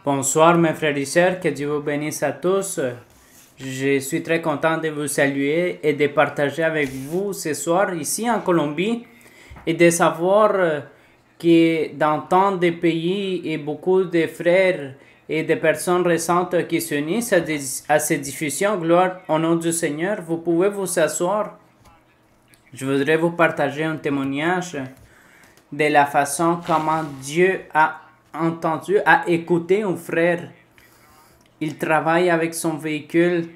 Bonsoir mes frères et sœurs, que Dieu vous bénisse à tous. Je suis très content de vous saluer et de partager avec vous ce soir ici en Colombie et de savoir que dans tant de pays et beaucoup de frères et de personnes récentes qui s'unissent à cette diffusion, gloire au nom du Seigneur, vous pouvez vous asseoir. Je voudrais vous partager un témoignage de la façon comment Dieu a écouté un frère. Il travaille avec son véhicule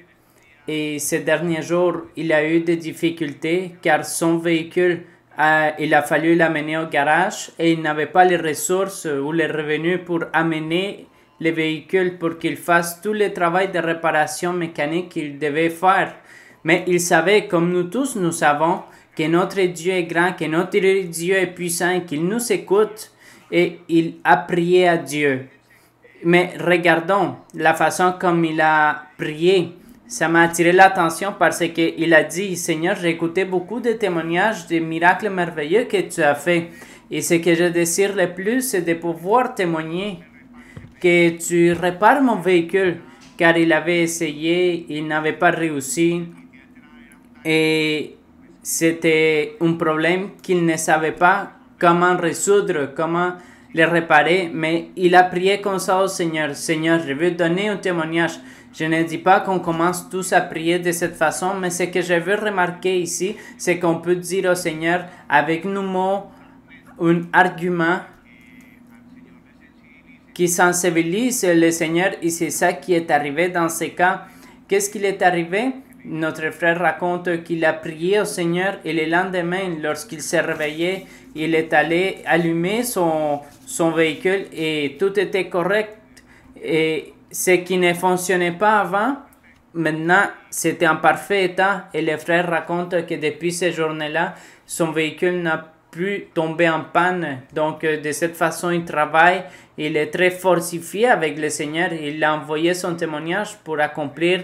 et ces derniers jours, il a eu des difficultés car son véhicule, il a fallu l'amener au garage et il n'avait pas les ressources ou les revenus pour amener le véhicule pour qu'il fasse tout le travail de réparation mécanique qu'il devait faire. Mais il savait, comme nous tous nous savons, que notre Dieu est grand, que notre Dieu est puissant, qu'il nous écoute et il a prié à Dieu. Mais regardons la façon comme il a prié. Ça m'a attiré l'attention parce qu'il a dit, Seigneur, j'ai écouté beaucoup de témoignages de miracles merveilleux que tu as fait. Et ce que je désire le plus, c'est de pouvoir témoigner que tu répares mon véhicule. Car il avait essayé, il n'avait pas réussi. Et c'était un problème qu'il ne savait pas comment résoudre, comment le réparer, mais il a prié comme ça au Seigneur. Seigneur, je veux donner un témoignage. Je ne dis pas qu'on commence tous à prier de cette façon, mais ce que je veux remarquer ici, c'est qu'on peut dire au Seigneur avec nos mots un argument qui sensibilise le Seigneur, et c'est ça qui est arrivé dans ce cas. Qu'est-ce qui est arrivé? Notre frère raconte qu'il a prié au Seigneur et le lendemain, lorsqu'il s'est réveillé, il est allé allumer son véhicule et tout était correct. Et ce qui ne fonctionnait pas avant, maintenant, c'était en parfait état. Et le frère raconte que depuis ces journées-là, son véhicule n'a plus tombé en panne. Donc, de cette façon, il travaille. Il est très fortifié avec le Seigneur. Il a envoyé son témoignage pour accomplir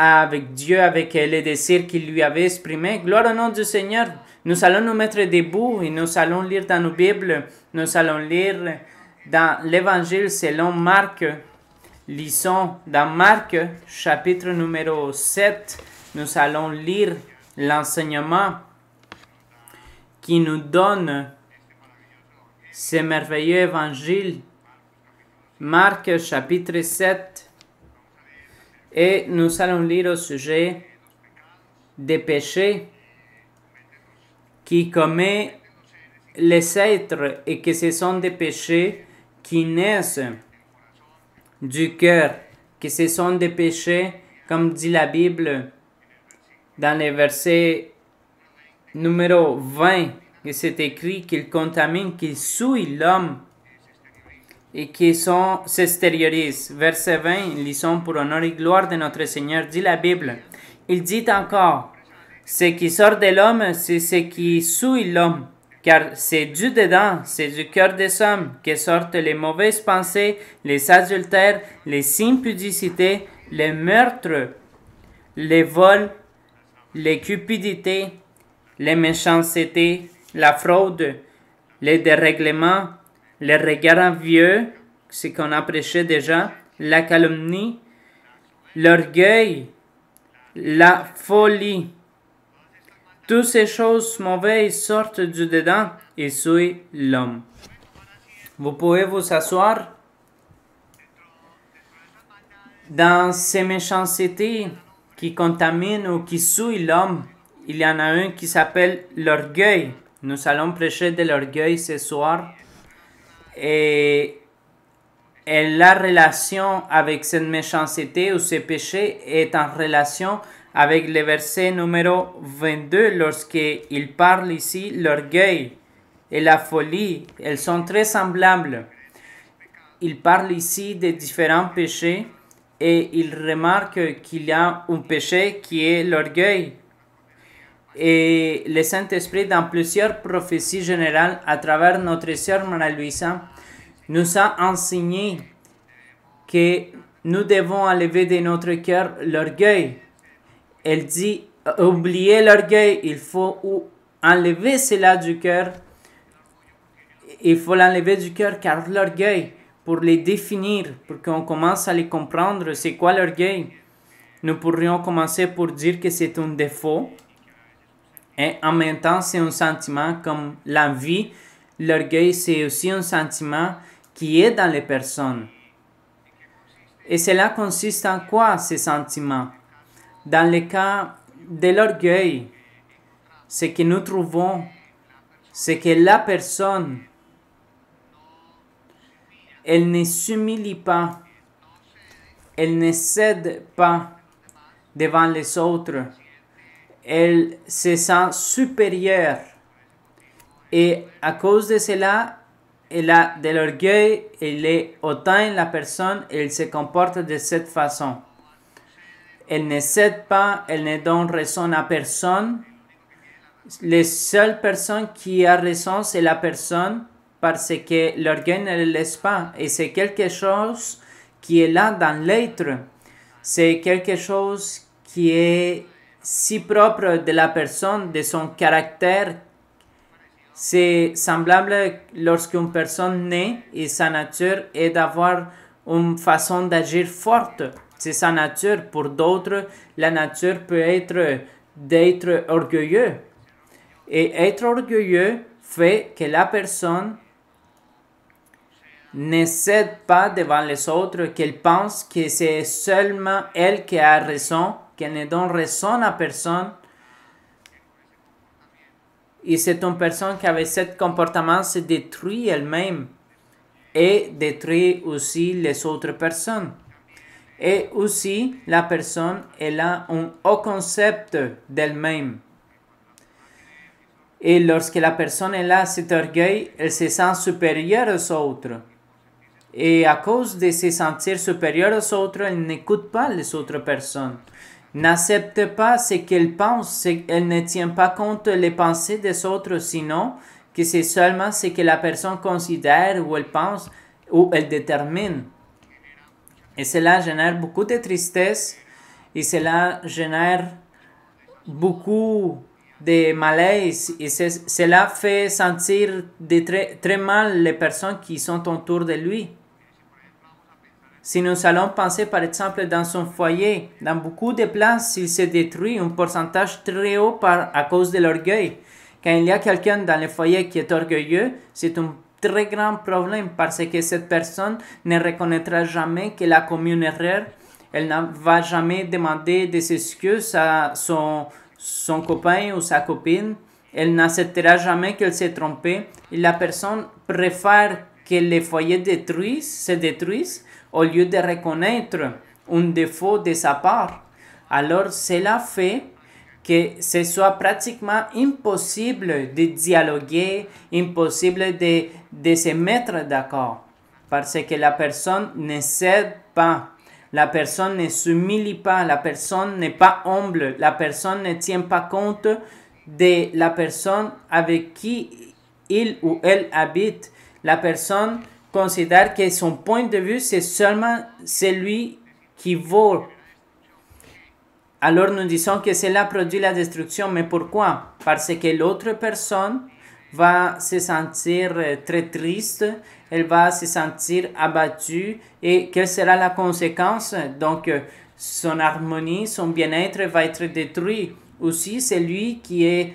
avec Dieu, avec les désirs qu'il lui avait exprimés. Gloire au nom du Seigneur. Nous allons nous mettre debout et nous allons lire dans nos Bibles. Nous allons lire dans l'Évangile selon Marc. Lisons dans Marc, chapitre numéro 7. Nous allons lire l'enseignement qui nous donne ce merveilleux évangile. Marc, chapitre 7. Et nous allons lire au sujet des péchés qui commet les êtres et que ce sont des péchés qui naissent du cœur, que ce sont des péchés, comme dit la Bible dans le verset numéro 20, que c'est écrit qu'ils contaminent, qu'ils souillent l'homme et qui s'extériorisent. Verset 20, lisons pour honneur et gloire de notre Seigneur, dit la Bible. Il dit encore, ce qui sort de l'homme, c'est ce qui souille l'homme, car c'est du dedans, c'est du cœur des hommes que sortent les mauvaises pensées, les adultères, les impudicités, les meurtres, les vols, les cupidités, les méchancetés, la fraude, les dérèglements, les regards envieux, ce qu'on a prêché déjà, la calomnie, l'orgueil, la folie. Toutes ces choses mauvaises sortent du dedans et souillent l'homme. Vous pouvez vous asseoir. Dans ces méchancetés qui contaminent ou qui souillent l'homme, il y en a un qui s'appelle l'orgueil. Nous allons prêcher de l'orgueil ce soir. Et la relation avec cette méchanceté ou ce péché est en relation avec le verset numéro 22 lorsqu'il parle ici l'orgueil et la folie. Elles sont très semblables. Il parle ici des différents péchés et il remarque qu'il y a un péché qui est l'orgueil. Et le Saint-Esprit, dans plusieurs prophéties générales, à travers notre sœur Marie-Louisa, nous a enseigné que nous devons enlever de notre cœur l'orgueil. Elle dit, oubliez l'orgueil, il faut enlever cela du cœur. Il faut l'enlever du cœur car l'orgueil pour les définir, pour qu'on commence à les comprendre, c'est quoi l'orgueil? Nous pourrions commencer pour dire que c'est un défaut et en même temps c'est un sentiment comme l'envie. L'orgueil, c'est aussi un sentiment qui est dans les personnes. Et cela consiste en quoi ces sentiments? Dans le cas de l'orgueil, ce que nous trouvons, c'est que la personne, elle ne s'humilie pas, elle ne cède pas devant les autres, elle se sent supérieure. Et à cause de cela, elle a de l'orgueil, elle est autant la personne, elle se comporte de cette façon. Elle ne cède pas, elle ne donne raison à personne. La seule personne qui a raison, c'est la personne parce que l'orgueil ne le laisse pas. Et c'est quelque chose qui est là dans l'être. C'est quelque chose qui est si propre de la personne, de son caractère. C'est semblable lorsqu'une personne naît et sa nature est d'avoir une façon d'agir forte. C'est sa nature. Pour d'autres, la nature peut être d'être orgueilleux. Et être orgueilleux fait que la personne ne cède pas devant les autres, qu'elle pense que c'est seulement elle qui a raison, qu'elle ne donne raison à personne. Et c'est une personne qui avec ce comportement se détruit elle-même et détruit aussi les autres personnes. Et aussi, la personne, elle a un haut concept d'elle-même. Et lorsque la personne est là, cet orgueil, elle se sent supérieure aux autres. Et à cause de se sentir supérieure aux autres, elle n'écoute pas les autres personnes. N'accepte pas ce qu'elle pense, elle ne tient pas compte des pensées des autres, sinon que c'est seulement ce que la personne considère ou elle pense ou elle détermine. Et cela génère beaucoup de tristesse et cela génère beaucoup de malaise et cela fait sentir très mal les personnes qui sont autour de lui. Si nous allons penser par exemple dans son foyer, dans beaucoup de places, il se détruit un pourcentage très haut à cause de l'orgueil. Quand il y a quelqu'un dans le foyer qui est orgueilleux, c'est un très grand problème parce que cette personne ne reconnaîtra jamais que la commune erreur. Elle ne va jamais demander des excuses à son copain ou sa copine. Elle n'acceptera jamais qu'elle s'est trompée. Et la personne préfère que le foyer se détruise au lieu de reconnaître un défaut de sa part. Alors cela fait que ce soit pratiquement impossible de dialoguer, impossible de se mettre d'accord, parce que la personne ne cède pas, la personne ne s'humilie pas, la personne n'est pas humble, la personne ne tient pas compte de la personne avec qui il ou elle habite. La personne considère que son point de vue, c'est seulement celui qui vaut. Alors nous disons que cela produit la destruction, mais pourquoi? Parce que l'autre personne va se sentir très triste, elle va se sentir abattue et quelle sera la conséquence? Donc son harmonie, son bien-être va être détruit. Aussi, celui qui est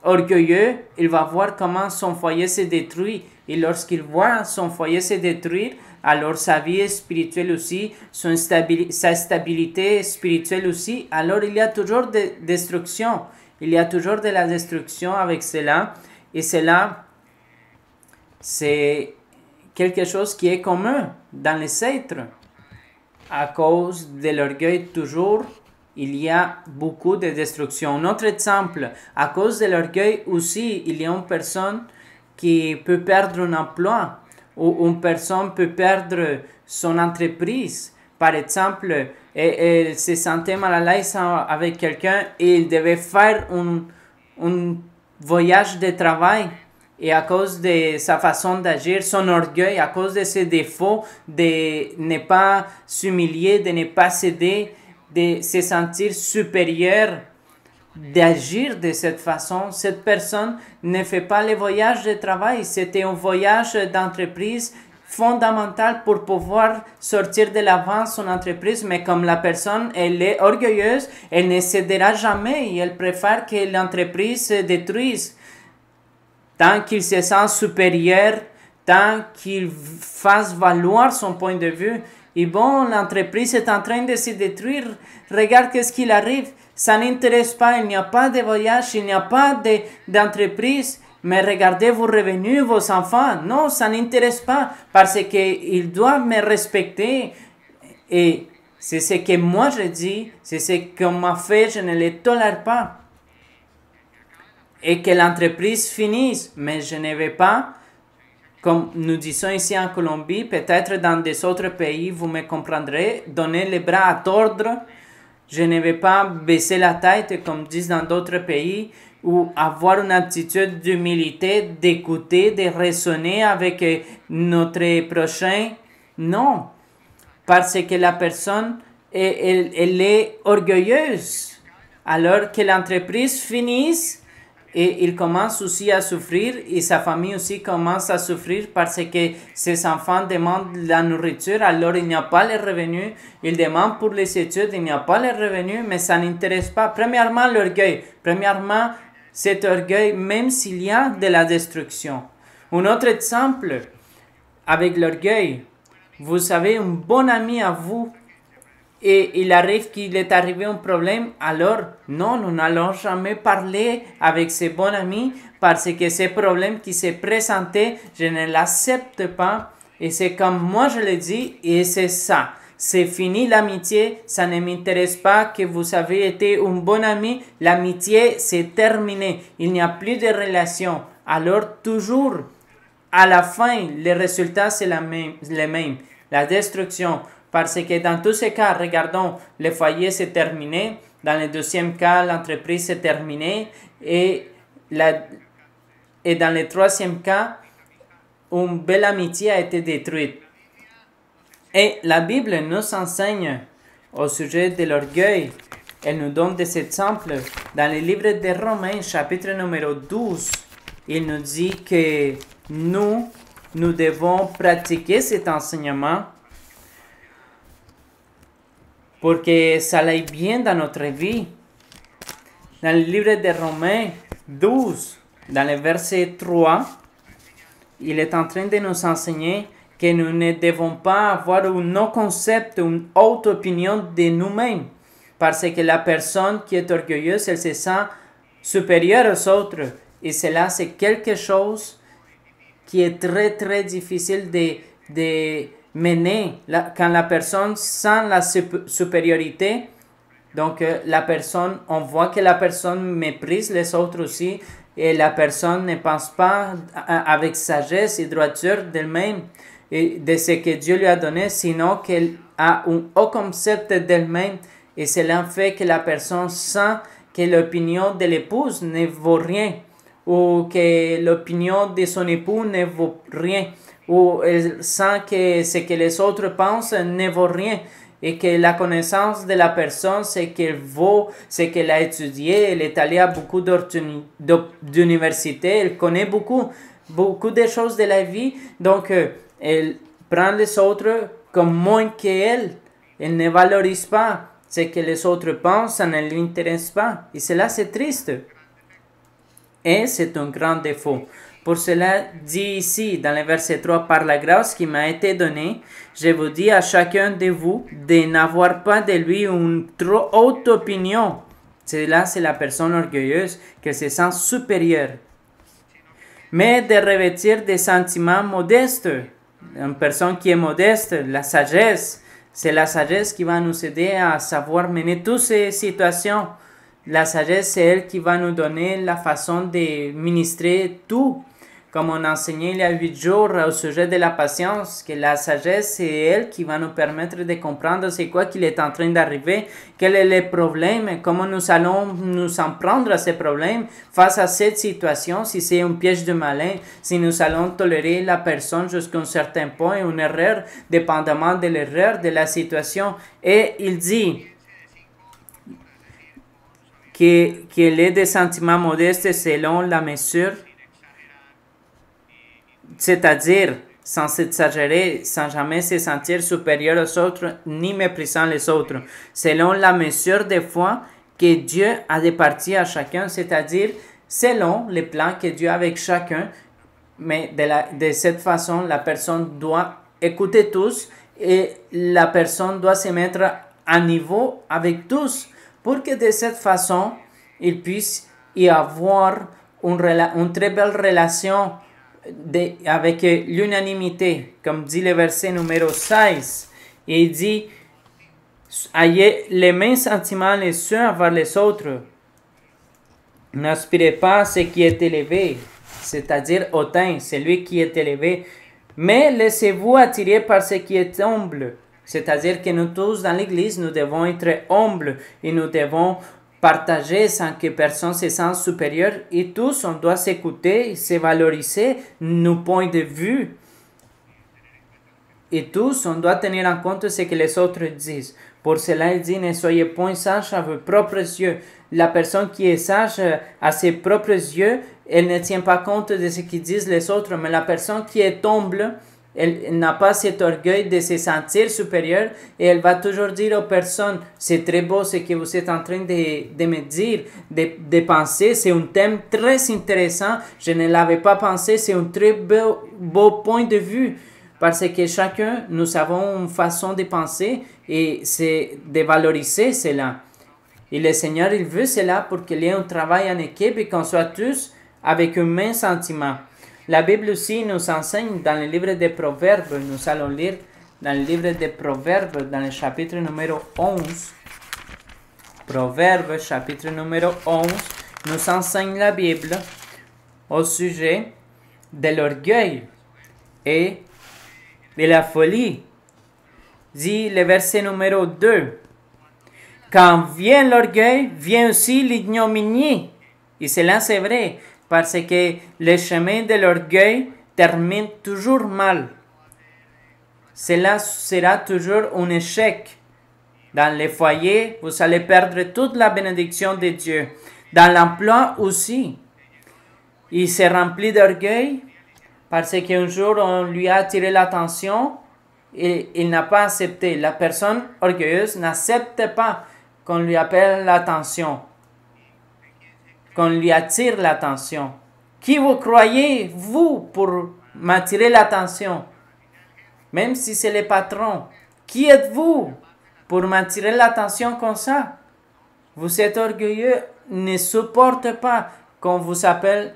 orgueilleux, il va voir comment son foyer se détruit. Et lorsqu'il voit son foyer se détruire, alors sa vie spirituelle aussi, sa stabilité spirituelle aussi, alors il y a toujours de destruction. Il y a toujours de la destruction avec cela. Et cela, c'est quelque chose qui est commun dans les êtres. À cause de l'orgueil toujours, il y a beaucoup de destruction. Un autre exemple, à cause de l'orgueil aussi, il y a une personne qui peut perdre un emploi ou une personne peut perdre son entreprise. Par exemple, elle se sentait mal à l'aise avec quelqu'un et il devait faire un voyage de travail. Et à cause de sa façon d'agir, son orgueil, à cause de ses défauts, de ne pas s'humilier, de ne pas céder, de se sentir supérieur, d'agir de cette façon, cette personne ne fait pas le voyage de travail. C'était un voyage d'entreprise fondamental pour pouvoir sortir de l'avant son entreprise, mais comme la personne, elle est orgueilleuse, elle ne cédera jamais et elle préfère que l'entreprise se détruise. Tant qu'il se sent supérieur, tant qu'il fasse valoir son point de vue, et bon, l'entreprise est en train de se détruire, regarde qu'est-ce qu'il arrive, ça n'intéresse pas, il n'y a pas de voyage, il n'y a pas d'entreprise, mais regardez vos revenus, vos enfants, non, ça n'intéresse pas, parce qu'ils doivent me respecter, et c'est ce que moi je dis, c'est ce qu'on m'a fait, je ne le tolère pas. Et que l'entreprise finisse, mais je ne vais pas, comme nous disons ici en Colombie, peut-être dans des autres pays, vous me comprendrez, donner les bras à tordre. Je ne vais pas baisser la tête, comme disent dans d'autres pays, ou avoir une attitude d'humilité, d'écouter, de raisonner avec notre prochain. Non, parce que la personne, elle est orgueilleuse. Alors que l'entreprise finisse, et il commence aussi à souffrir et sa famille aussi commence à souffrir parce que ses enfants demandent la nourriture, alors il n'y a pas les revenus, ils demandent pour les études, il n'y a pas les revenus, mais ça n'intéresse pas. Premièrement, l'orgueil. Premièrement, cet orgueil, même s'il y a de la destruction. Un autre exemple avec l'orgueil. Vous savez, un bon ami à vous, et il arrive qu'il est arrivé un problème, alors non, nous n'allons jamais parler avec ce bon ami parce que ce problème qui s'est présenté, je ne l'accepte pas et c'est comme moi je le dis et c'est ça. C'est fini l'amitié, ça ne m'intéresse pas que vous avez été un bon ami, l'amitié c'est terminé, il n'y a plus de relation. Alors toujours, à la fin, le résultat c'est le même, la destruction. Parce que dans tous ces cas, regardons, le foyer s'est terminé. Dans le deuxième cas, l'entreprise s'est terminée. Et dans le troisième cas, une belle amitié a été détruite. Et la Bible nous enseigne au sujet de l'orgueil. Elle nous donne des exemples. Dans le livre de Romains, chapitre numéro 12, il nous dit que nous devons pratiquer cet enseignement pour que ça aille bien dans notre vie. Dans le livre de Romains 12, dans le verset 3, il est en train de nous enseigner que nous ne devons pas avoir un non-concept, une haute opinion de nous-mêmes. Parce que la personne qui est orgueilleuse, elle se sent supérieure aux autres. Et cela, c'est quelque chose qui est très, très difficile de mener. Quand la personne sent la supériorité, donc la personne, on voit que la personne méprise les autres aussi, et la personne ne pense pas avec sagesse et droiture d'elle-même et de ce que Dieu lui a donné, sinon qu'elle a un haut concept d'elle-même, et cela fait que la personne sent que l'opinion de l'épouse ne vaut rien, ou que l'opinion de son époux ne vaut rien, ou elle sent que ce que les autres pensent ne vaut rien, et que la connaissance de la personne, c'est qu'elle vaut, c'est qu'elle a étudié, elle est allée à beaucoup d'universités, elle connaît beaucoup de choses de la vie, donc elle prend les autres comme moins qu'elle, elle ne valorise pas ce que les autres pensent, ça ne l'intéresse pas, et cela c'est triste, et c'est un grand défaut. Pour cela, dit ici dans le verset 3, par la grâce qui m'a été donnée, je vous dis à chacun de vous de n'avoir pas de lui une trop haute opinion. Cela, c'est la personne orgueilleuse qui se sent supérieure. Mais de revêtir des sentiments modestes. Une personne qui est modeste, la sagesse, c'est la sagesse qui va nous aider à savoir mener toutes ces situations. La sagesse, c'est elle qui va nous donner la façon de ministrer tout. Comme on enseignait il y a 8 jours au sujet de la patience, que la sagesse, c'est elle qui va nous permettre de comprendre c'est quoi qu'il est en train d'arriver, quel est le problème, comment nous allons nous en prendre à ces problèmes face à cette situation, si c'est un piège de malin, si nous allons tolérer la personne jusqu'à un certain point, une erreur, dépendamment de l'erreur, de la situation. Et il dit qu'il est des sentiments modestes selon la mesure, c'est-à-dire sans s'exagérer, sans jamais se sentir supérieur aux autres, ni méprisant les autres, selon la mesure de foi que Dieu a départie à chacun, c'est-à-dire selon les plans que Dieu a avec chacun, mais de cette façon, la personne doit écouter tous et la personne doit se mettre à niveau avec tous pour que de cette façon, il puisse y avoir une très belle relation avec l'unanimité, comme dit le verset numéro 16. Et il dit, ayez les mêmes sentiments les uns envers les autres. N'aspirez pas à ce qui est élevé, c'est-à-dire hautain, celui qui est élevé, mais laissez-vous attirer par ce qui est humble. C'est-à-dire que nous tous dans l'Église, nous devons être humbles et nous devons partager sans que personne se sente supérieur. Et tous, on doit s'écouter, se valoriser nos points de vue. Et tous, on doit tenir en compte ce que les autres disent. Pour cela, il dit, ne soyez point sages à vos propres yeux. La personne qui est sage à ses propres yeux, elle ne tient pas compte de ce qu'ils disent les autres, mais la personne qui est humble, elle n'a pas cet orgueil de se sentir supérieure et elle va toujours dire aux personnes, c'est très beau ce que vous êtes en train de me dire, de penser, c'est un thème très intéressant, je ne l'avais pas pensé, c'est un très beau point de vue. Parce que chacun, nous avons une façon de penser et c'est de valoriser cela. Et le Seigneur, il veut cela pour qu'il y ait un travail en équipe et qu'on soit tous avec un même sentiment. La Bible aussi nous enseigne dans le livre des Proverbes, nous allons lire dans le livre des Proverbes, dans le chapitre numéro 11. Proverbes, chapitre numéro 11, nous enseigne la Bible au sujet de l'orgueil et de la folie. Dit le verset numéro 2. Quand vient l'orgueil, vient aussi l'ignominie. Et cela c'est vrai, parce que le chemin de l'orgueil termine toujours mal. Cela sera toujours un échec. Dans les foyers, vous allez perdre toute la bénédiction de Dieu. Dans l'emploi aussi. Il s'est rempli d'orgueil parce qu'un jour on lui a attiré l'attention et il n'a pas accepté. La personne orgueilleuse n'accepte pas qu'on lui appelle l'attention, qu'on lui attire l'attention. Qui vous croyez, vous, pour m'attirer l'attention? Même si c'est le patron. Qui êtes-vous pour m'attirer l'attention comme ça? Vous êtes orgueilleux, ne supporte pas qu'on vous appelle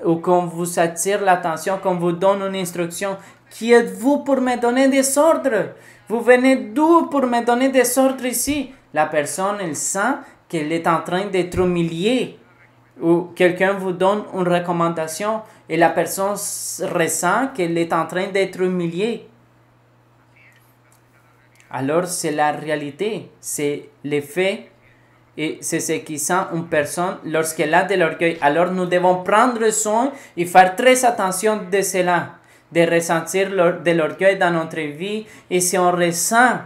ou qu'on vous attire l'attention, qu'on vous donne une instruction. Qui êtes-vous pour me donner des ordres? Vous venez d'où pour me donner des ordres ici? La personne, elle sent qu'elle est en train d'être humiliée. Ou quelqu'un vous donne une recommandation et la personne ressent qu'elle est en train d'être humiliée. Alors c'est la réalité, c'est les faits et c'est ce qui sent une personne lorsqu'elle a de l'orgueil. Alors nous devons prendre soin et faire très attention de cela, de ressentir de l'orgueil dans notre vie. Et si on ressent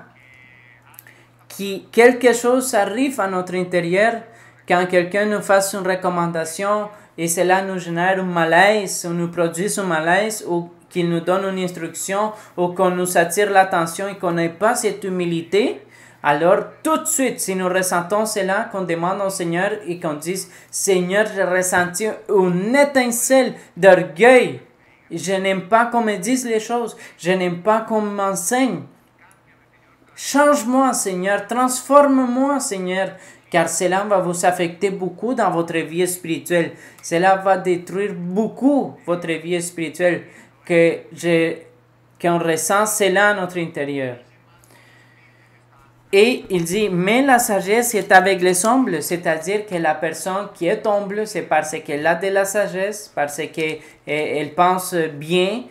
que quelque chose arrive à notre intérieur, quand quelqu'un nous fasse une recommandation et cela nous génère un malaise, ou nous produit un malaise, ou qu'il nous donne une instruction, ou qu'on nous attire l'attention et qu'on n'ait pas cette humilité, alors tout de suite, si nous ressentons cela, qu'on demande au Seigneur et qu'on dise, Seigneur, j'ai ressenti une étincelle d'orgueil. Je n'aime pas qu'on me dise les choses. Je n'aime pas qu'on m'enseigne. Change-moi, Seigneur. Transforme-moi, Seigneur. Car cela va vous affecter beaucoup dans votre vie spirituelle. Cela va détruire beaucoup votre vie spirituelle. Qu'on ressent cela à notre intérieur. Et il dit, mais la sagesse est avec les humbles, c'est-à-dire que la personne qui est humble, c'est parce qu'elle a de la sagesse, parce qu'elle pense bien,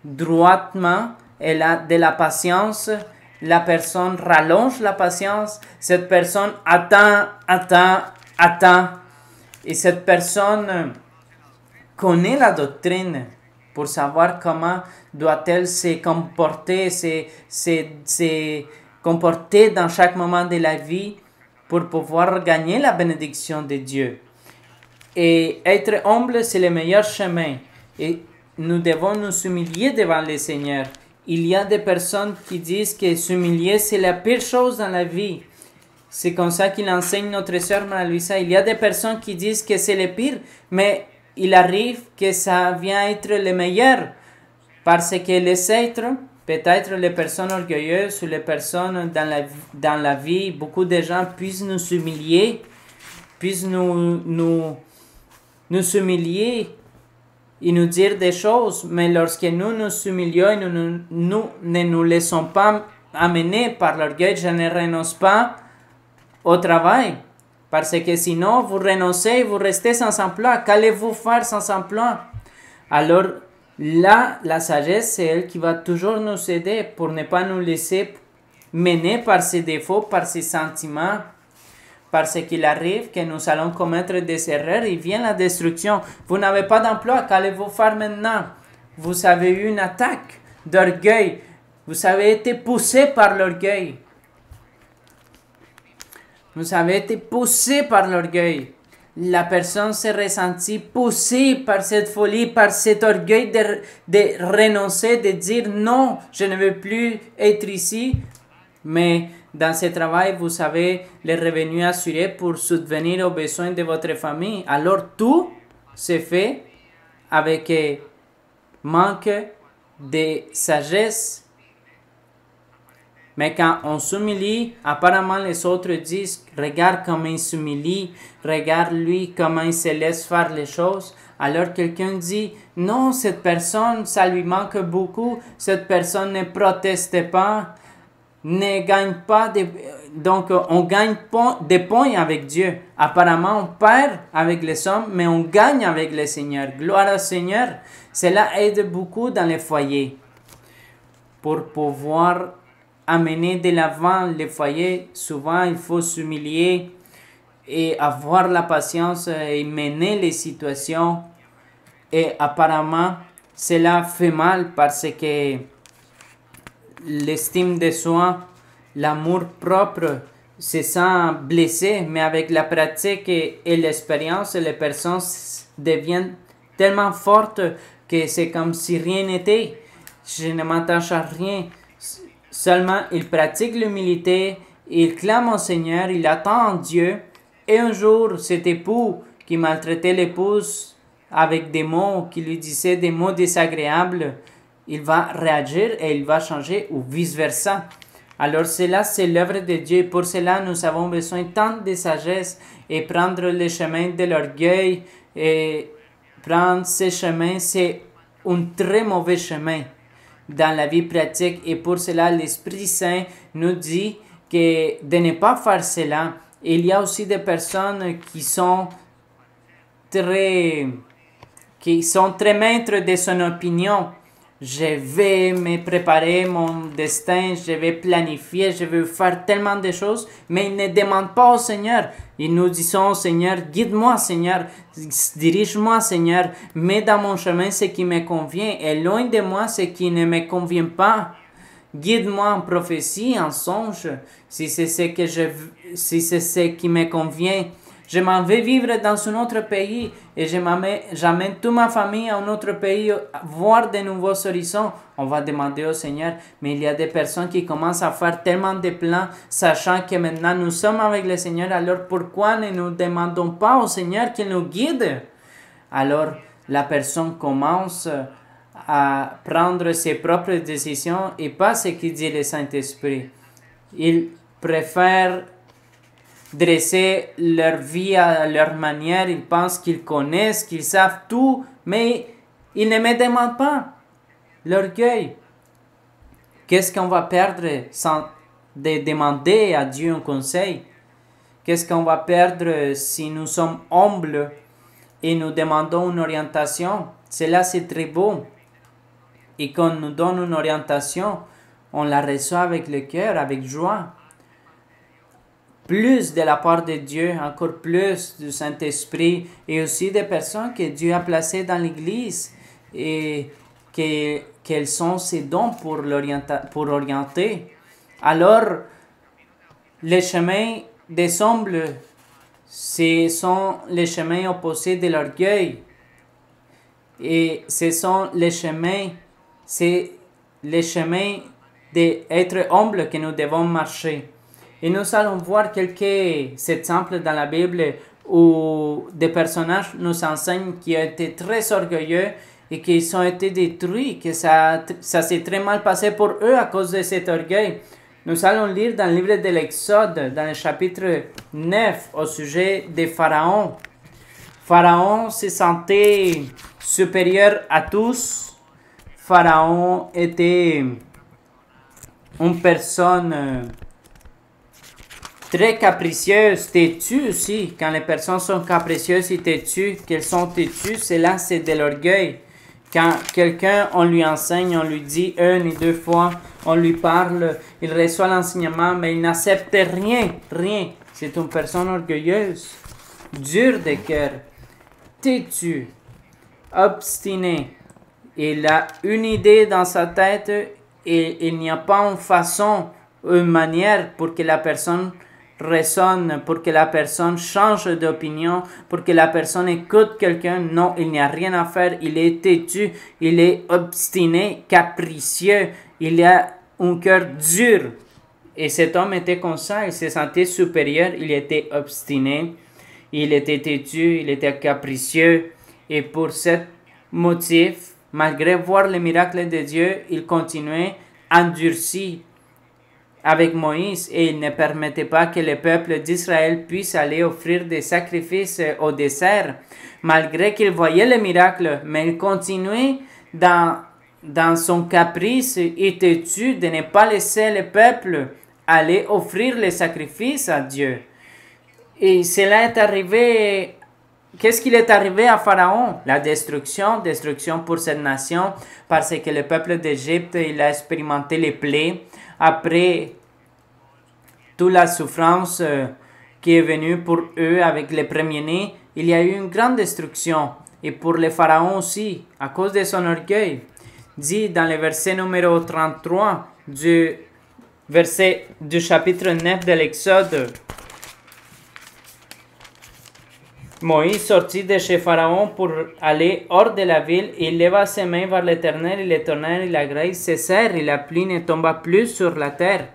droitement, elle a de la patience, la personne rallonge la patience, cette personne attend, et cette personne connaît la doctrine pour savoir comment doit-elle se comporter, comporter dans chaque moment de la vie pour pouvoir gagner la bénédiction de Dieu. Et être humble, c'est le meilleur chemin. Et nous devons nous humilier devant le Seigneur. Il y a des personnes qui disent que s'humilier, c'est la pire chose dans la vie. C'est comme ça qu'il enseigne notre sœur Marie-Louisa. Il y a des personnes qui disent que c'est le pire, mais il arrive que ça vient être le meilleur. Parce que les êtres, peut-être les personnes orgueilleuses ou les personnes dans la vie, beaucoup de gens puissent nous humilier, puissent nous humilier et nous dire des choses, mais lorsque nous nous humilions et nous ne nous laissons pas amener par l'orgueil, je ne renonce pas au travail. Parce que sinon, vous renoncez, vous restez sans emploi. Qu'allez-vous faire sans emploi? Alors, là, la sagesse, c'est elle qui va toujours nous aider pour ne pas nous laisser mener par ses défauts, par ses sentiments. Parce qu'il arrive que nous allons commettre des erreurs et vient la destruction. Vous n'avez pas d'emploi, qu'allez-vous faire maintenant? Vous avez eu une attaque d'orgueil. Vous avez été poussé par l'orgueil. Vous avez été poussé par l'orgueil. La personne s'est ressentie poussée par cette folie, par cet orgueil de renoncer, de dire non, je ne veux plus être ici. Mais dans ce travail, vous avez les revenus assurés pour subvenir aux besoins de votre famille. Alors tout se fait avec manque de sagesse. Mais quand on s'humilie, apparemment les autres disent, regarde comment il s'humilie, regarde lui comment il se laisse faire les choses. Alors quelqu'un dit, non, cette personne, ça lui manque beaucoup, cette personne ne proteste pas, ne gagne pas, donc on gagne des points avec Dieu. Apparemment on perd avec les hommes, mais on gagne avec le Seigneur. Gloire au Seigneur. Cela aide beaucoup dans les foyers pour pouvoir amener de l'avant les foyers. Souvent, il faut s'humilier et avoir la patience et mener les situations. Et apparemment, cela fait mal parce que l'estime de soi, l'amour propre se sent blessé. Mais avec la pratique et l'expérience, les personnes deviennent tellement fortes que c'est comme si rien n'était. Je ne m'attache à rien. Seulement, il pratique l'humilité, il clame au Seigneur, il attend en Dieu. Et un jour, cet époux qui maltraitait l'épouse avec des mots, qui lui disait des mots désagréables, il va réagir et il va changer ou vice-versa. Alors cela, c'est l'œuvre de Dieu. Pour cela, nous avons besoin tant de sagesse et prendre le chemin de l'orgueil et prendre ce chemin, c'est un très mauvais chemin dans la vie pratique, et pour cela l'Esprit Saint nous dit que de ne pas faire cela. Il y a aussi des personnes qui sont très maîtres de son opinion. Je vais me préparer mon destin, je vais planifier, je vais faire tellement de choses, mais ils ne demandent pas au Seigneur. Ils nous disent au Seigneur, guide-moi Seigneur, dirige-moi Seigneur, mets dans mon chemin ce qui me convient, et loin de moi ce qui ne me convient pas. Guide-moi en prophétie, en songe, si c'est ce qui me convient. Je m'en vais vivre dans un autre pays et j'amène toute ma famille à un autre pays, voir de nouveaux horizons. On va demander au Seigneur, mais il y a des personnes qui commencent à faire tellement de plans, sachant que maintenant nous sommes avec le Seigneur, alors pourquoi ne nous demandons pas au Seigneur qu'il nous guide? Alors la personne commence à prendre ses propres décisions et pas ce qu'il dit le Saint-Esprit. Il préfère dresser leur vie à leur manière, ils pensent qu'ils connaissent, qu'ils savent tout, mais ils ne me demandent pas. L'orgueil. Qu'est-ce qu'on va perdre sans demander à Dieu un conseil? Qu'est-ce qu'on va perdre si nous sommes humbles et nous demandons une orientation? Cela, c'est très beau. Et quand on nous donne une orientation, on la reçoit avec le cœur, avec joie. Plus de la part de Dieu, encore plus du Saint-Esprit et aussi des personnes que Dieu a placées dans l'Église et quels sont ses dons pour orienter. Alors, les chemins des humbles, ce sont les chemins opposés de l'orgueil. Et ce sont les chemins, c'est les chemins d'être humble que nous devons marcher. Et nous allons voir quelques exemples dans la Bible où des personnages nous enseignent qui ont été très orgueilleux et qui ont été détruits, que ça s'est très mal passé pour eux à cause de cet orgueil. Nous allons lire dans le livre de l'Exode, dans le chapitre 9, au sujet de Pharaon. Pharaon se sentait supérieur à tous. Pharaon était une personne très capricieuse, têtue aussi. Quand les personnes sont capricieuses et têtues, qu'elles sont têtues, cela c'est de l'orgueil. Quand quelqu'un, on lui enseigne, on lui dit une et deux fois, on lui parle, il reçoit l'enseignement, mais il n'accepte rien. C'est une personne orgueilleuse, dure de cœur, têtue, obstinée. Il a une idée dans sa tête et il n'y a pas une façon, une manière pour que la personne résonne, pour que la personne change d'opinion, pour que la personne écoute quelqu'un. Non, il n'y a rien à faire. Il est têtu, il est obstiné, capricieux, il a un cœur dur. Et cet homme était comme ça, il se sentait supérieur, il était obstiné, il était têtu, il était capricieux. Et pour ce motif, malgré voir les miracles de Dieu, il continuait endurci avec Moïse et il ne permettait pas que le peuple d'Israël puisse aller offrir des sacrifices au désert. Malgré qu'il voyait les miracles, mais il continuait dans son caprice et têtu de ne pas laisser le peuple aller offrir les sacrifices à Dieu. Et cela est arrivé. Qu'est-ce qu'il est arrivé à Pharaon? La destruction pour cette nation, parce que le peuple d'Égypte, il a expérimenté les plaies. Après toute la souffrance qui est venue pour eux avec les premiers-nés, il y a eu une grande destruction. Et pour le Pharaon aussi, à cause de son orgueil. Dit dans le verset numéro 33 du chapitre 9 de l'Exode. Moïse sortit de chez Pharaon pour aller hors de la ville. Il leva ses mains vers l'Éternel et l'Éternel et la grêle cessèrent et la pluie ne tomba plus sur la terre.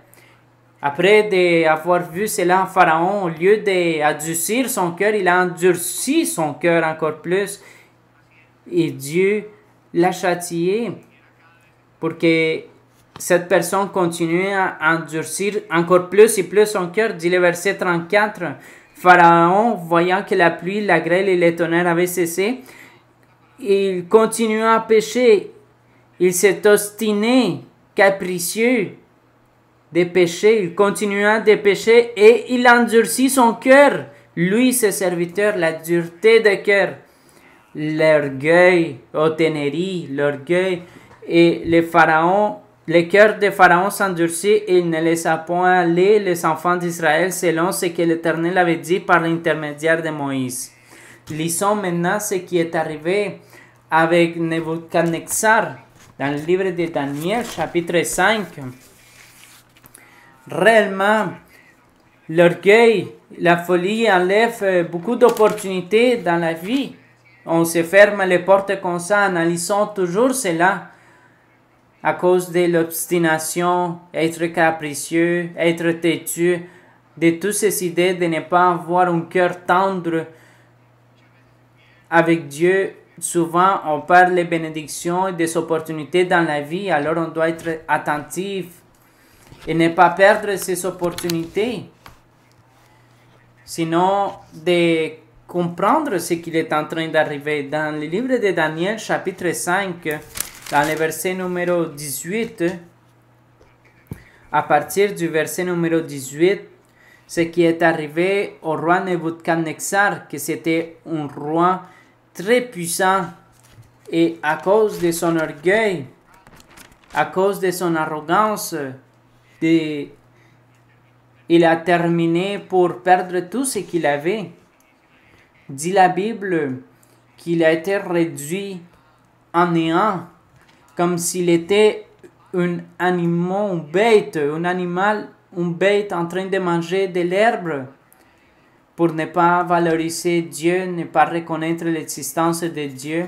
Après avoir vu cela, Pharaon, au lieu d'adoucir son cœur, il a endurci son cœur encore plus. Et Dieu l'a châtié pour que cette personne continue à endurcir encore plus et plus son cœur. Dit le verset 34. Pharaon, voyant que la pluie, la grêle et le tonnerre avaient cessé, il continua à pécher. Il s'est obstiné, capricieux de pécher. Il continua de pécher et il endurcit son cœur. Lui, ses serviteurs, la dureté de cœur, l'orgueil, hautanerie, l'orgueil et le cœur de Pharaon s'endurcit et il ne laissa point aller les enfants d'Israël selon ce que l'Éternel avait dit par l'intermédiaire de Moïse. Lisons maintenant ce qui est arrivé avec Nebuchadnezzar dans le livre de Daniel, chapitre 5. Réellement, l'orgueil, la folie enlève beaucoup d'opportunités dans la vie. On se ferme les portes comme ça, analysons toujours cela. À cause de l'obstination, être capricieux, être têtu, de toutes ces idées de ne pas avoir un cœur tendre avec Dieu. Souvent, on perd les bénédictions et des opportunités dans la vie, alors on doit être attentif et ne pas perdre ces opportunités. Sinon, de comprendre ce qu'il est en train d'arriver. Dans le livre de Daniel, chapitre 5, dans le verset numéro 18, à partir du verset numéro 18, ce qui est arrivé au roi Nebuchadnezzar, que c'était un roi très puissant, et à cause de son orgueil, à cause de son arrogance, il a terminé pour perdre tout ce qu'il avait. Dit la Bible qu'il a été réduit en néant, comme s'il était un animal, une bête en train de manger de l'herbe, pour ne pas valoriser Dieu, ne pas reconnaître l'existence de Dieu.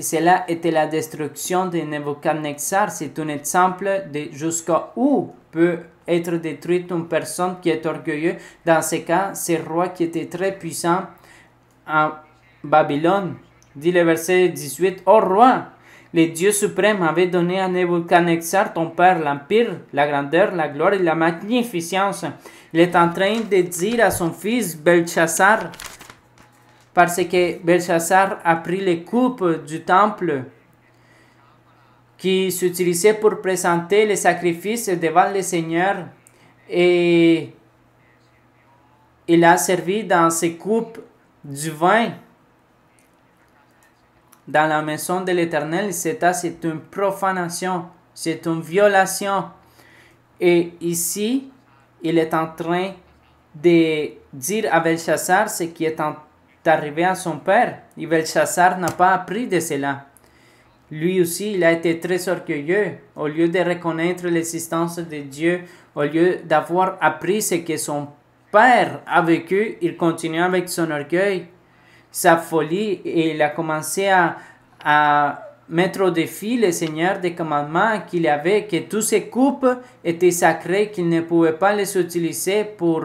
cela était la destruction de Nebuchadnezzar. C'est un exemple de jusqu'à où peut être détruite une personne qui est orgueilleuse. Dans ce cas, ce roi qui était très puissant en Babylone, dit le verset 18, « Ô roi, le Dieu suprême avait donné à Nebuchadnezzar, ton père, l'empire, la grandeur, la gloire et la magnificence. » Il est en train de dire à son fils Belchassar, parce que Belchassar a pris les coupes du temple qui s'utilisaient pour présenter les sacrifices devant le Seigneur, et il a servi dans ces coupes du vin dans la maison de l'Éternel. C'est une profanation, c'est une violation. Et ici, il est en train de dire à Belchassar ce qui est arrivé à son père. Et Belchassar n'a pas appris de cela. Lui aussi, il a été très orgueilleux. Au lieu de reconnaître l'existence de Dieu, au lieu d'avoir appris ce que son père a vécu, il continue avec son orgueil, sa folie, et il a commencé à mettre au défi le Seigneur des commandements qu'il avait, que tous ces coupes étaient sacrées, qu'il ne pouvait pas les utiliser pour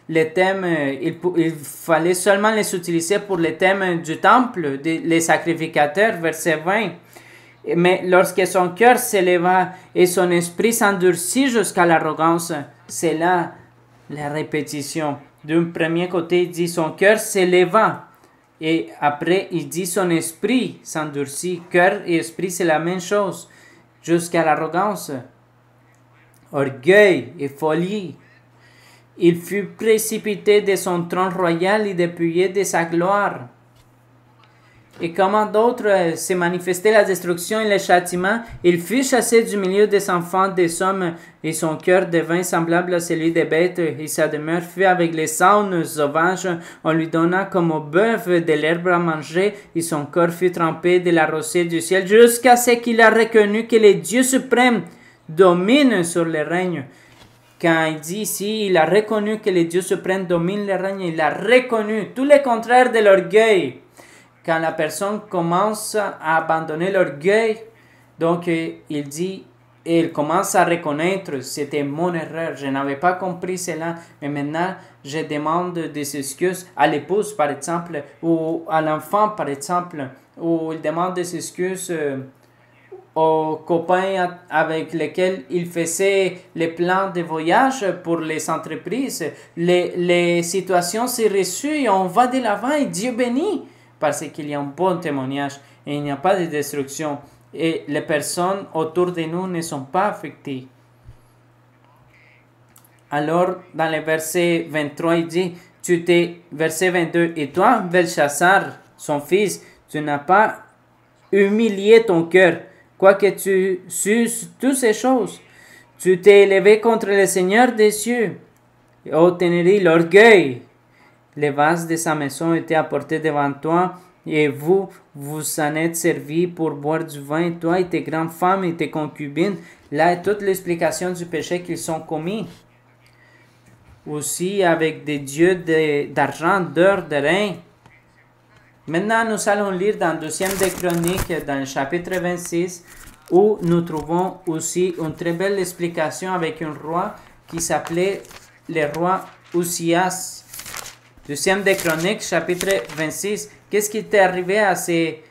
les thèmes, il fallait seulement les utiliser pour les thèmes du temple, les sacrificateurs, verset 20. Mais lorsque son cœur s'éleva et son esprit s'endurcit jusqu'à l'arrogance, c'est là la répétition. D'un premier côté, il dit son cœur s'éleva. Et après, il dit son esprit s'endurcit. Cœur et esprit, c'est la même chose. Jusqu'à l'arrogance, orgueil et folie. Il fut précipité de son trône royal et dépouillé de sa gloire. Et comment d'autres se manifestait la destruction et le châtiment, il fut chassé du milieu des enfants des hommes, et son cœur devint semblable à celui des bêtes, et sa demeure fut avec les saunes sauvages. On lui donna comme au bœuf de l'herbe à manger, et son corps fut trempé de la rosée du ciel, jusqu'à ce qu'il a reconnu que le Dieu suprême domine sur le règne. Quand il dit ici, il a reconnu que le Dieu suprême domine le règne, il a reconnu tout le contraire de l'orgueil. Quand la personne commence à abandonner l'orgueil, donc il dit, et il commence à reconnaître, c'était mon erreur, je n'avais pas compris cela, mais maintenant je demande des excuses à l'épouse par exemple, ou à l'enfant par exemple, ou il demande des excuses aux copains avec lesquels il faisait les plans de voyage pour les entreprises. Les situations s'est reçues et on va de l'avant et Dieu bénit. Parce qu'il y a un bon témoignage et il n'y a pas de destruction. Et les personnes autour de nous ne sont pas affectées. Alors, dans le verset 23, il dit, verset 22, et toi, Belchassar, son fils, tu n'as pas humilié ton cœur, quoique tu susses toutes ces choses. Tu t'es élevé contre le Seigneur des cieux. Ô ténérie, l'orgueil. Les vases de sa maison étaient apportés devant toi, et vous en êtes servis pour boire du vin, toi et tes grandes femmes et tes concubines. Là est toute l'explication du péché qu'ils ont commis. Aussi avec des dieux d'argent, d'or, de rein. Maintenant, nous allons lire dans 2e des Chroniques, dans le chapitre 26, où nous trouvons aussi une très belle explication avec un roi qui s'appelait le roi Uzias. 2e des Chroniques, chapitre 26. Qu'est-ce qui est arrivé à ces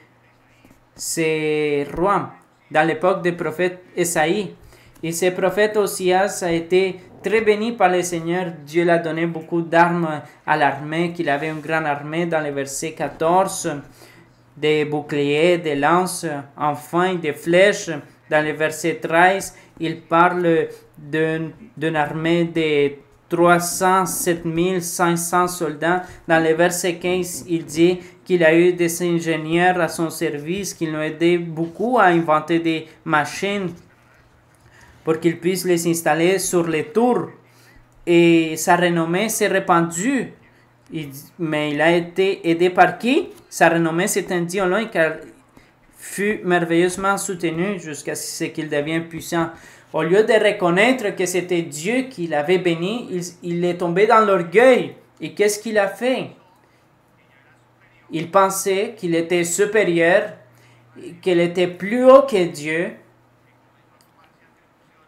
rois dans l'époque du prophète Esaïe? Et ce prophète Uzias a été très béni par le Seigneur. Dieu l'a donné beaucoup d'armes à l'armée, qu'il avait une grande armée dans le verset 14, des boucliers, des lances, enfin des flèches. Dans le verset 13, il parle d'une armée de 307 500 soldats. Dans le verset 15, il dit qu'il a eu des ingénieurs à son service, qui l'ont aidé beaucoup à inventer des machines pour qu'il puisse les installer sur les tours. Et sa renommée s'est répandue. Mais il a été aidé par qui? Sa renommée s'étendit au loin car fut merveilleusement soutenu jusqu'à ce qu'il devienne puissant. Au lieu de reconnaître que c'était Dieu qui l'avait béni, il est tombé dans l'orgueil. Et qu'est-ce qu'il a fait? Il pensait qu'il était supérieur qu'elle était plus haut que Dieu.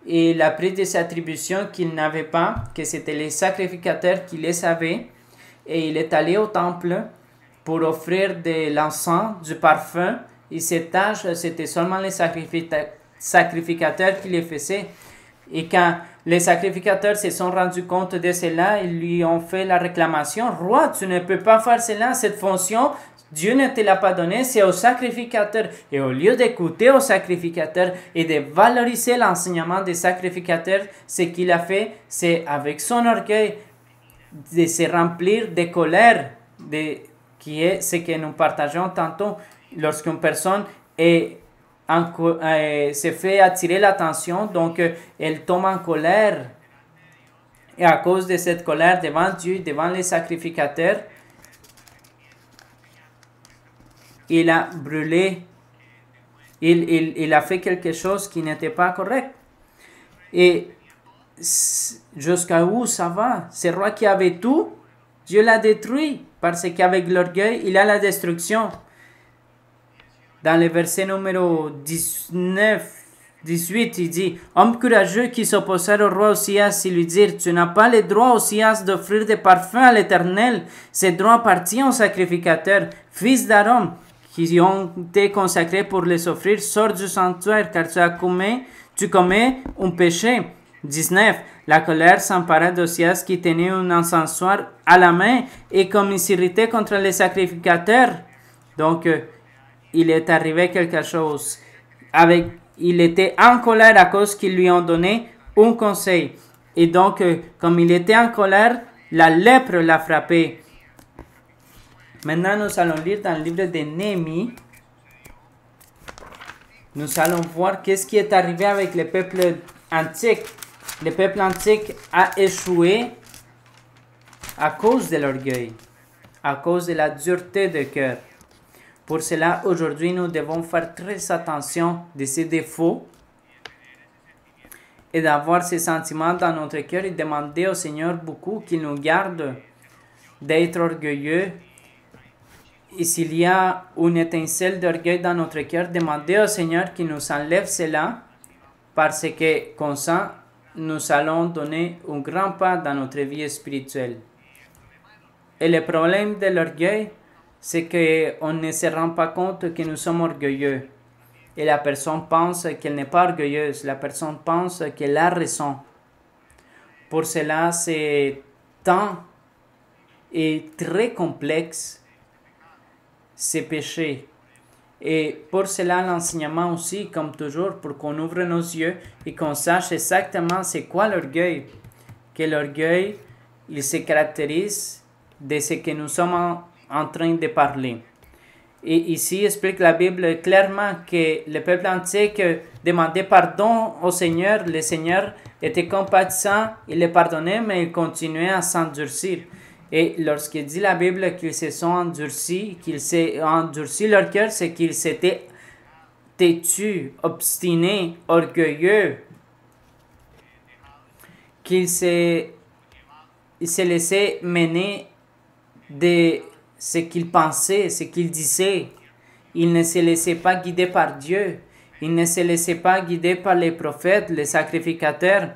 Et il a pris des attributions qu'il n'avait pas, que c'était les sacrificateurs qui les avaient. Et il est allé au temple pour offrir de l'encens, du parfum. Et ces tâches, c'était seulement les sacrificateurs qui les faisaient. Et quand les sacrificateurs se sont rendus compte de cela, ils lui ont fait la réclamation. Roi, tu ne peux pas faire cela, cette fonction, Dieu ne te l'a pas donnée, c'est aux sacrificateurs. Et au lieu d'écouter aux sacrificateurs et de valoriser l'enseignement des sacrificateurs, ce qu'il a fait, c'est avec son orgueil de se remplir de colère, qui est ce que nous partageons tantôt. Lorsqu'une personne se fait attirer l'attention, donc elle tombe en colère. Et à cause de cette colère devant Dieu, devant les sacrificateurs, il a brûlé, il a fait quelque chose qui n'était pas correct. Et jusqu'à où ça va? Ce roi qui avait tout, Dieu l'a détruit, parce qu'avec l'orgueil, il a la destruction. Dans le verset numéro 18, il dit, « Homme courageux qui s'opposa au roi Osias, il lui dit, tu n'as pas le droit, Osias, d'offrir des parfums à l'Éternel. Ce droit appartient aux sacrificateurs, fils d'Aaron, qui ont été consacrés pour les offrir. Sors du sanctuaire, car tu commets un péché. » 19. La colère s'empara d'Osias qui tenait un encensoir à la main, et comme il s'irritait contre les sacrificateurs, donc il est arrivé quelque chose. Il était en colère à cause qu'ils lui ont donné un conseil. Et donc, comme il était en colère, la lèpre l'a frappé. Maintenant, nous allons lire dans le livre de Néhémie. Nous allons voir qu'est-ce qui est arrivé avec le peuple antique. Le peuple antique a échoué à cause de l'orgueil, à cause de la dureté de cœur. Pour cela, aujourd'hui, nous devons faire très attention de ces défauts et d'avoir ces sentiments dans notre cœur et demander au Seigneur beaucoup qu'il nous garde d'être orgueilleux. Et s'il y a une étincelle d'orgueil dans notre cœur, demandez au Seigneur qu'il nous enlève cela, parce que comme ça, nous allons donner un grand pas dans notre vie spirituelle. Et le problème de l'orgueil, c'est qu'on ne se rend pas compte que nous sommes orgueilleux. Et la personne pense qu'elle n'est pas orgueilleuse. La personne pense qu'elle a raison. Pour cela, c'est tant et très complexe, ces péchés. Et pour cela, l'enseignement aussi, comme toujours, pour qu'on ouvre nos yeux et qu'on sache exactement c'est quoi l'orgueil. Que l'orgueil, il se caractérise de ce que nous sommes en train de parler. Et ici, explique la Bible clairement que le peuple antique demandait pardon au Seigneur. Le Seigneur était compatissant, il les pardonnait, mais il continuait à s'endurcir. Et lorsqu'il dit la Bible qu'ils se sont endurcis, qu'ils s'est endurci leur cœur, c'est qu'ils s'étaient têtus, obstinés, orgueilleux, qu'ils se laissaient mener de ce qu'ils pensaient, ce qu'ils disaient. Ils ne se laissaient pas guider par Dieu. Ils ne se laissaient pas guider par les prophètes, les sacrificateurs.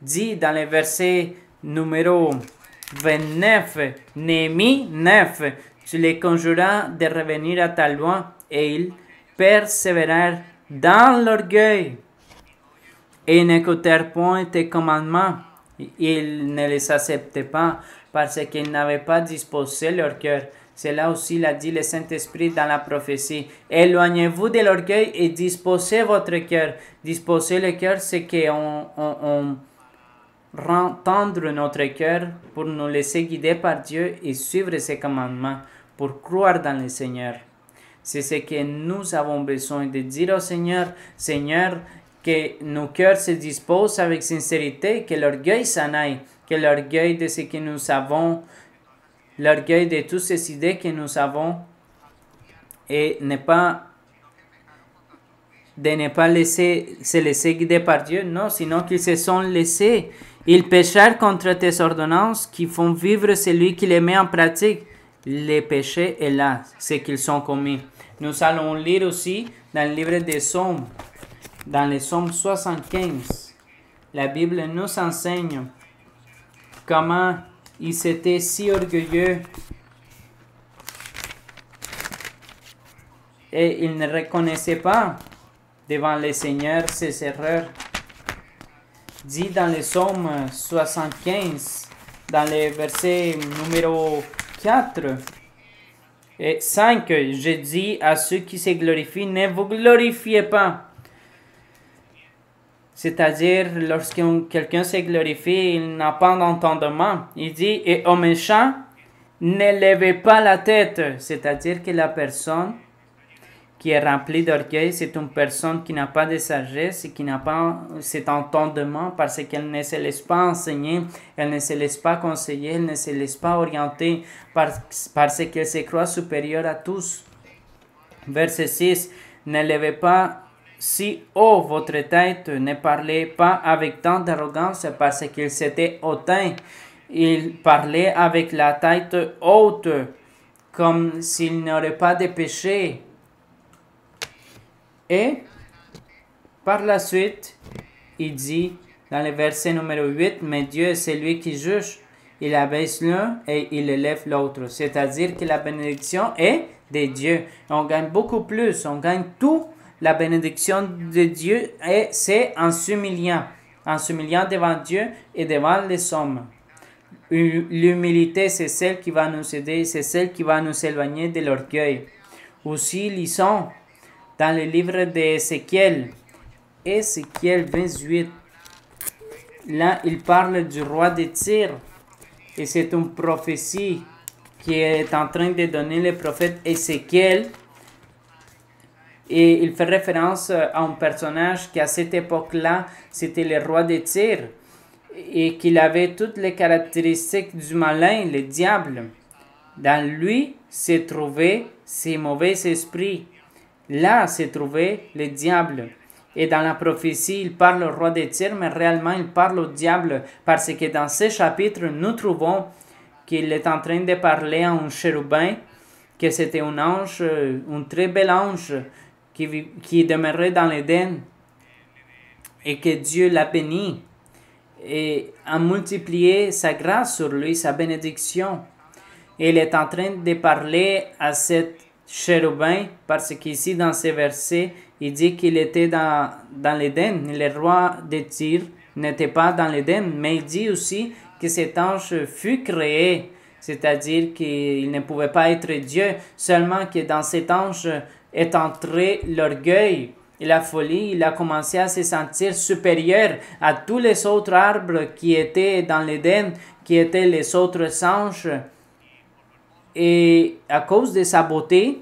Dit dans le verset numéro 29, Néhémie 9, tu les conjuras de revenir à ta loi, et ils persévérèrent dans l'orgueil et n'écoutèrent point tes commandements. Ils ne les acceptaient pas parce qu'ils n'avaient pas disposé leur cœur. Cela aussi l'a dit le Saint-Esprit dans la prophétie. Éloignez-vous de l'orgueil et disposez votre cœur. Disposer le cœur, c'est qu'on rend tendre notre cœur pour nous laisser guider par Dieu et suivre ses commandements, pour croire dans le Seigneur. C'est ce que nous avons besoin de dire au Seigneur. Seigneur, que nos cœurs se disposent avec sincérité, que l'orgueil s'en aille, que l'orgueil de ce que nous avons, l'orgueil de toutes ces idées que nous avons, et de ne pas se laisser guider par Dieu, non, sinon qu'ils se sont laissés. Ils péchèrent contre tes ordonnances qui font vivre celui qui les met en pratique. Les péchés est là, ce qu'ils ont commis. Nous allons lire aussi dans le livre des Psaumes, dans les Psaumes 75. La Bible nous enseigne comment ils étaient si orgueilleux et ils ne reconnaissaient pas devant le Seigneur ses erreurs. Dit dans le Psaume 75, dans le verset numéro 4 et 5, je dis à ceux qui se glorifient, ne vous glorifiez pas. C'est-à-dire, lorsque quelqu'un se glorifie, il n'a pas d'entendement. Il dit, et aux méchants, ne levez pas la tête. C'est-à-dire que la personne qui est remplie d'orgueil, c'est une personne qui n'a pas de sagesse et qui n'a pas cet entendement parce qu'elle ne se laisse pas enseigner, elle ne se laisse pas conseiller, elle ne se laisse pas orienter parce qu'elle se croit supérieure à tous. Verset 6, ne levez pas si haut votre tête, ne parlez pas avec tant d'arrogance parce qu'il s'était hautain. Il parlait avec la tête haute comme s'il n'aurait pas de péché. Et par la suite, il dit dans le verset numéro 8, mais Dieu est celui qui juge. Il abaisse l'un et il élève l'autre. C'est-à-dire que la bénédiction est de Dieu. On gagne beaucoup plus. On gagne tout. La bénédiction de Dieu, c'est en s'humiliant devant Dieu et devant les hommes. L'humilité, c'est celle qui va nous aider, c'est celle qui va nous éloigner de l'orgueil. Aussi, lisons dans le livre d'Ézéchiel, Ézéchiel 28, là, il parle du roi de Tyr. Et c'est une prophétie qui est en train de donner le prophète Ézéchiel. Et il fait référence à un personnage qui, à cette époque-là, c'était le roi de Tyr. Et qu'il avait toutes les caractéristiques du malin, le diable. Dans lui se trouvaient ces mauvais esprits. Là se trouvait le diable. Et dans la prophétie, il parle au roi de Tyr, mais réellement il parle au diable. Parce que dans ce chapitre, nous trouvons qu'il est en train de parler à un chérubin, que c'était un ange, un très bel ange, qui demeurait dans l'Éden. Et que Dieu l'a béni. Et a multiplié sa grâce sur lui, sa bénédiction. Et il est en train de parler à cette chérubin, parce qu'ici dans ces versets, il dit qu'il était dans l'Éden. Le roi de Tyr n'était pas dans l'Éden, mais il dit aussi que cet ange fut créé, c'est-à-dire qu'il ne pouvait pas être Dieu, seulement que dans cet ange est entré l'orgueil et la folie. Il a commencé à se sentir supérieur à tous les autres arbres qui étaient dans l'Éden, qui étaient les autres anges. Et à cause de sa beauté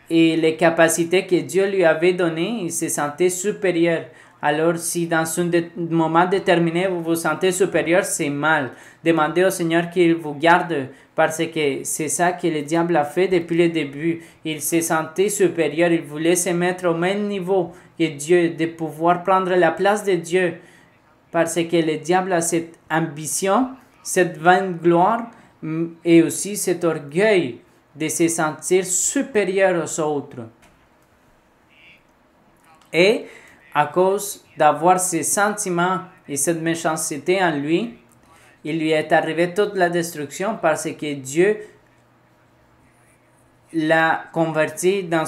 et les capacités que Dieu lui avait données, il se sentait supérieur. Alors, si dans un moment déterminé, vous vous sentez supérieur, c'est mal. Demandez au Seigneur qu'il vous garde, parce que c'est ça que le diable a fait depuis le début. Il se sentait supérieur, il voulait se mettre au même niveau que Dieu, de pouvoir prendre la place de Dieu. Parce que le diable a cette ambition, cette vaine gloire, et aussi cet orgueil de se sentir supérieur aux autres. Et à cause d'avoir ces sentiments et cette méchanceté en lui, il lui est arrivé toute la destruction parce que Dieu l'a converti dans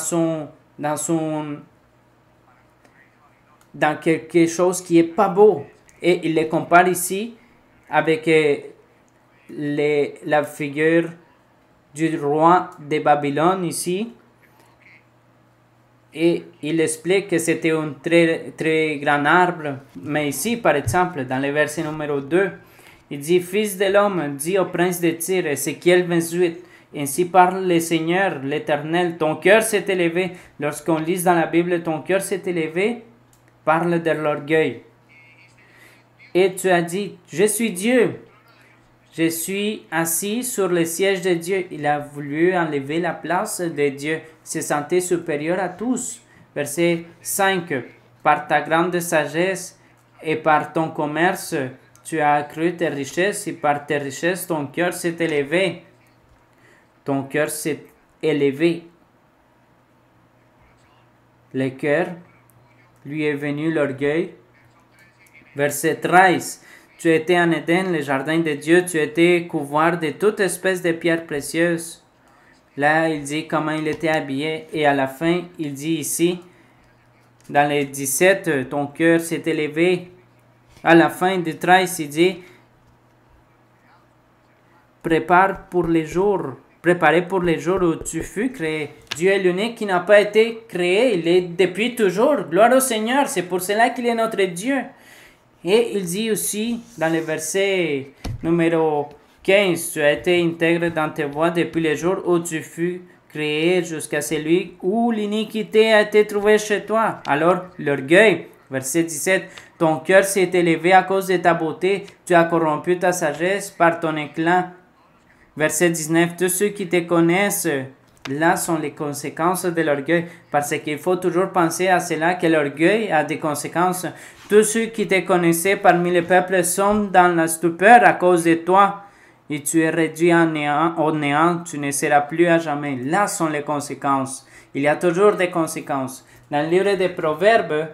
quelque chose qui est pas beau. Et il le compare ici avec la figure du roi de Babylone ici. Et il explique que c'était un très, très grand arbre. Mais ici, par exemple, dans le verset numéro 2, il dit, « Fils de l'homme, dis au prince de Tyr, Ézéchiel 28, ainsi parle le Seigneur, l'Éternel, ton cœur s'est élevé. » Lorsqu'on lit dans la Bible, ton cœur s'est élevé, parle de l'orgueil. Et tu as dit, « Je suis Dieu. Je suis assis sur le siège de Dieu. » Il a voulu enlever la place de Dieu. Il se sentait supérieur à tous. Verset 5. Par ta grande sagesse et par ton commerce, tu as accru tes richesses, et par tes richesses, ton cœur s'est élevé. Ton cœur s'est élevé. le cœur, lui est venu l'orgueil. Verset 13. Tu étais en Éden, le jardin de Dieu, tu étais couvert de toute espèce de pierres précieuses. Là, il dit comment il était habillé. Et à la fin, il dit ici, dans les 17, ton cœur s'est élevé. À la fin du 13, il dit, préparé pour les jours où tu fus créé. Dieu est l'unique qui n'a pas été créé. Il est depuis toujours. Gloire au Seigneur. C'est pour cela qu'il est notre Dieu. Et il dit aussi, dans le verset numéro 15, tu as été intègre dans tes voies depuis le jour où tu fus créé jusqu'à celui où l'iniquité a été trouvée chez toi. Alors, l'orgueil, verset 17, ton cœur s'est élevé à cause de ta beauté, tu as corrompu ta sagesse par ton éclat. Verset 19, tous ceux qui te connaissent, là sont les conséquences de l'orgueil, parce qu'il faut toujours penser à cela, que l'orgueil a des conséquences. Tous ceux qui te connaissaient parmi les peuples sont dans la stupeur à cause de toi, et tu es réduit au néant, tu ne seras plus à jamais. Là sont les conséquences. Il y a toujours des conséquences. Dans le livre des Proverbes,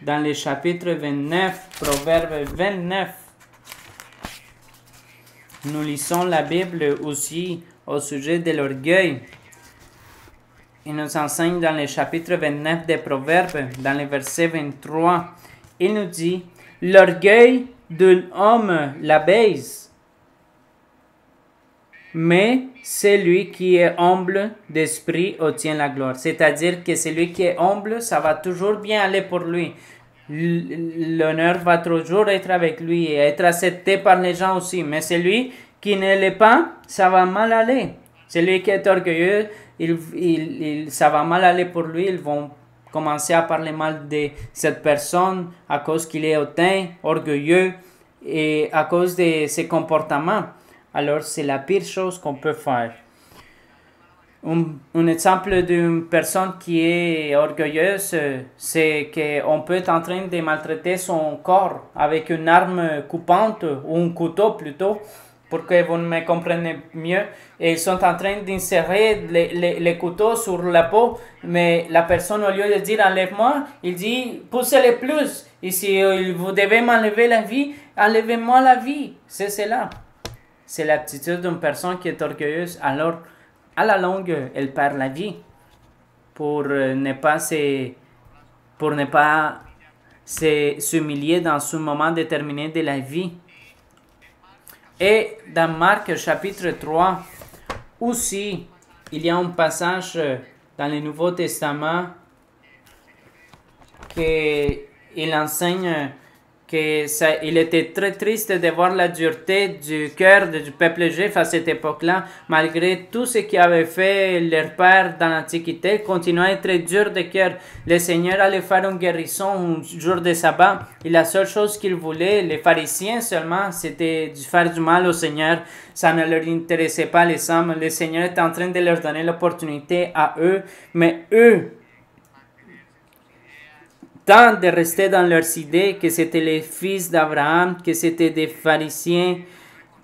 dans le chapitre 29, Proverbe 29, nous lisons la Bible aussi au sujet de l'orgueil. Il nous enseigne dans le chapitre 29 des Proverbes, dans le verset 23, il nous dit, l'orgueil d'un homme l'abaisse, mais celui qui est humble d'esprit obtient la gloire. C'est-à-dire que celui qui est humble, ça va toujours bien aller pour lui. L'honneur va toujours être avec lui et être accepté par les gens aussi. Mais celui qui ne l'est pas, ça va mal aller. Celui qui est orgueilleux, ça va mal aller pour lui. Ils vont commencer à parler mal de cette personne à cause qu'il est hautain, orgueilleux et à cause de ses comportements. Alors, c'est la pire chose qu'on peut faire. Un exemple d'une personne qui est orgueilleuse, c'est qu'on peut être en train de maltraiter son corps avec une arme coupante ou un couteau plutôt, pour que vous me compreniez mieux. Et ils sont en train d'insérer les couteaux sur la peau, mais la personne, au lieu de dire enlève-moi, il dit poussez-les plus. Et si vous devez m'enlever la vie, enlevez-moi la vie. C'est cela. C'est l'attitude d'une personne qui est orgueilleuse. Alors, à la longue, elle perd la vie pour ne pas s'humilier dans ce moment déterminé de la vie. Et dans Marc chapitre 3, aussi, il y a un passage dans le Nouveau Testament qu'il enseigne qu'il était très triste de voir la dureté du cœur du peuple juif à cette époque-là, malgré tout ce qu'avaient fait leurs pères dans l'Antiquité, continuaient à être dur de cœur. Le Seigneur allait faire une guérison un jour de sabbat, et la seule chose qu'ils voulaient, les pharisiens seulement, c'était de faire du mal au Seigneur. Ça ne leur intéressait pas les hommes. Le Seigneur était en train de leur donner l'opportunité à eux, mais eux, tant de rester dans leurs idées que c'était les fils d'Abraham, que c'était des pharisiens,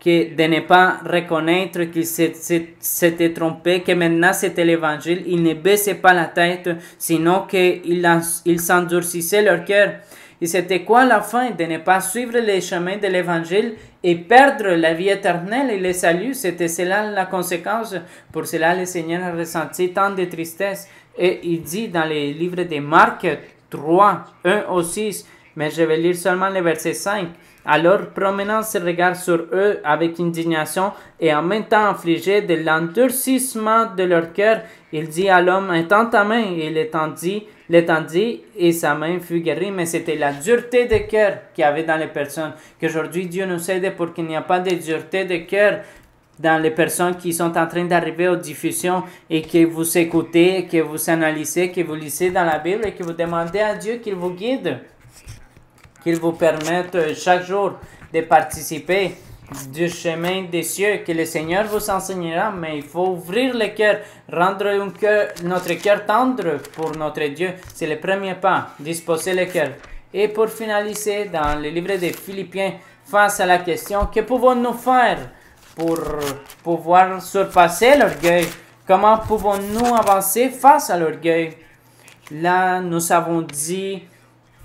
que de ne pas reconnaître qu'ils s'étaient trompés, que maintenant c'était l'évangile, ils ne baissaient pas la tête, sinon qu'ils s'endurcissaient leur cœur. Et c'était quoi la fin? De ne pas suivre les chemins de l'évangile et perdre la vie éternelle et le salut. C'était cela la conséquence. Pour cela, le Seigneur a ressenti tant de tristesse. Et il dit dans les livres de Marc 3, 1 au 6, mais je vais lire seulement le verset 5. Alors, promenant ses regards sur eux avec indignation et en même temps affligé de l'endurcissement de leur cœur, il dit à l'homme, étends ta main, et il l'étendit et sa main fut guérie. Mais c'était la dureté de cœur qu'il y avait dans les personnes. Qu'aujourd'hui, Dieu nous aide pour qu'il n'y ait pas de dureté de cœur dans les personnes qui sont en train d'arriver aux diffusions et que vous écoutez, que vous analysez, que vous lisez dans la Bible et que vous demandez à Dieu qu'il vous guide, qu'il vous permette chaque jour de participer du chemin des cieux, que le Seigneur vous enseignera, mais il faut ouvrir le cœur, rendre notre cœur tendre pour notre Dieu. C'est le premier pas, disposer le cœur. Et pour finaliser, dans le livre de Philippiens, face à la question, que pouvons-nous faire pour pouvoir surpasser l'orgueil? Comment pouvons-nous avancer face à l'orgueil? Là, nous avons dit